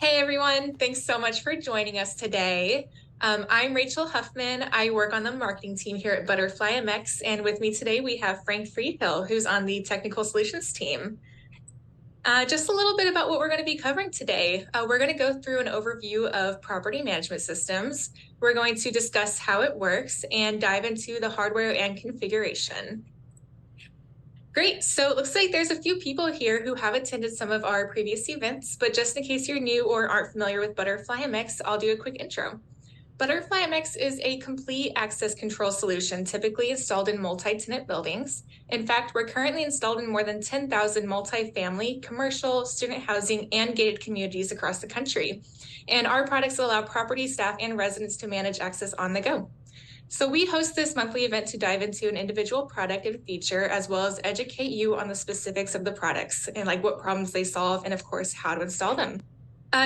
Hey everyone, thanks so much for joining us today. I'm Rachel Huffman. I work on the marketing team here at ButterflyMX, and with me today we have Frank Friedhill, who's on the technical solutions team. Just a little bit about what we're going to be covering today. We're going to go through an overview of property management systems. We're going to discuss how it works and dive into the hardware and configuration. Great. So it looks like there's a few people here who have attended some of our previous events, but just in case you're new or aren't familiar with ButterflyMX, I'll do a quick intro. ButterflyMX is a complete access control solution typically installed in multi-tenant buildings. In fact, we're currently installed in more than 10,000 multi-family, commercial, student housing, and gated communities across the country. And our products allow property staff and residents to manage access on the go. So we host this monthly event to dive into an individual product and feature, as well as educate you on the specifics of the products and like what problems they solve and of course, how to install them.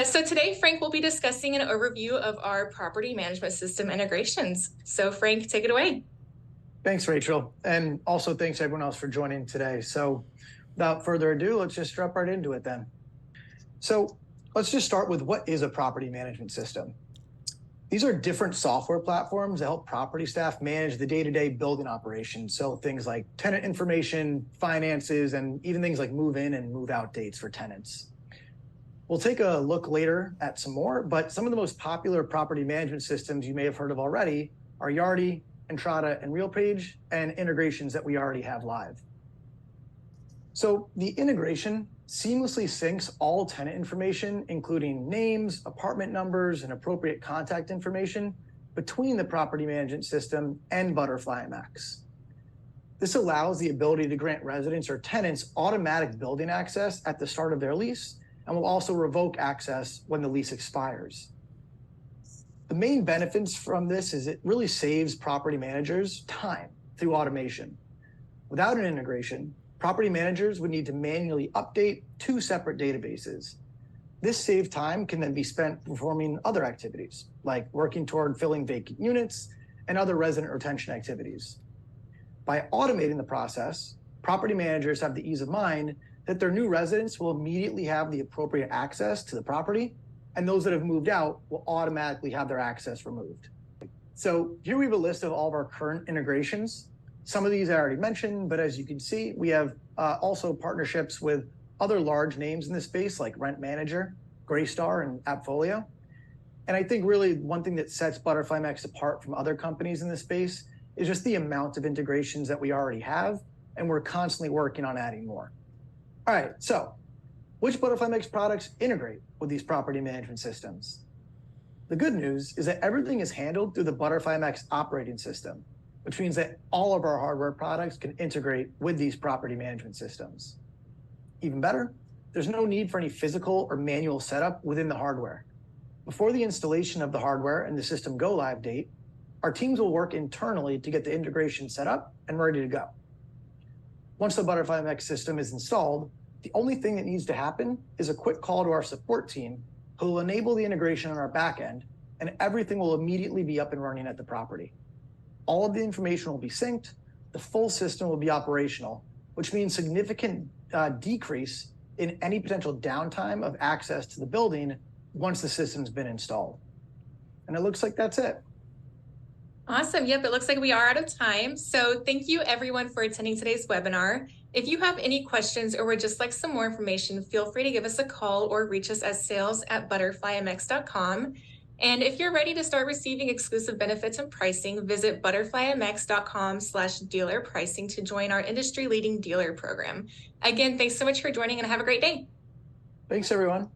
So today, Frank will be discussing an overview of our property management system integrations. So Frank, take it away. Thanks, Rachel. And also thanks everyone else for joining today. So without further ado, let's just jump right into it then. So let's just start with what is a property management system? These are different software platforms that help property staff manage the day-to-day building operations. So things like tenant information, finances, and even things like move-in and move-out dates for tenants. We'll take a look later at some more, but some of the most popular property management systems you may have heard of already are Yardi, Entrata, and RealPage, and integrations that we already have live. So the integration seamlessly syncs all tenant information, including names, apartment numbers, and appropriate contact information between the property management system and ButterflyMX. This allows the ability to grant residents or tenants automatic building access at the start of their lease, and will also revoke access when the lease expires. The main benefits from this is it really saves property managers time through automation. Without an integration, property managers would need to manually update two separate databases. This saved time can then be spent performing other activities, like working toward filling vacant units and other resident retention activities. By automating the process, property managers have the ease of mind that their new residents will immediately have the appropriate access to the property, and those that have moved out will automatically have their access removed. So here we have a list of all of our current integrations. Some of these I already mentioned, but as you can see, we have also partnerships with other large names in this space like Rent Manager, Greystar, and Appfolio. And I think really one thing that sets ButterflyMX apart from other companies in this space is just the amount of integrations that we already have, and we're constantly working on adding more. All right, so which ButterflyMX products integrate with these property management systems? The good news is that everything is handled through the ButterflyMX operating system, which means that all of our hardware products can integrate with these property management systems. Even better, there's no need for any physical or manual setup within the hardware. Before the installation of the hardware and the system go live date, our teams will work internally to get the integration set up and ready to go. Once the ButterflyMX system is installed, the only thing that needs to happen is a quick call to our support team who will enable the integration on our back end, and everything will immediately be up and running at the property. All of the information will be synced, the full system will be operational, which means significant decrease in any potential downtime of access to the building once the system's been installed. And it looks like that's it. Awesome. Yep, it looks like we are out of time. So thank you everyone for attending today's webinar. If you have any questions or would just like some more information, feel free to give us a call or reach us at sales@butterflymx.com. And if you're ready to start receiving exclusive benefits and pricing, visit butterflymx.com/dealer pricing to join our industry-leading dealer program. Again, thanks so much for joining and have a great day. Thanks, everyone.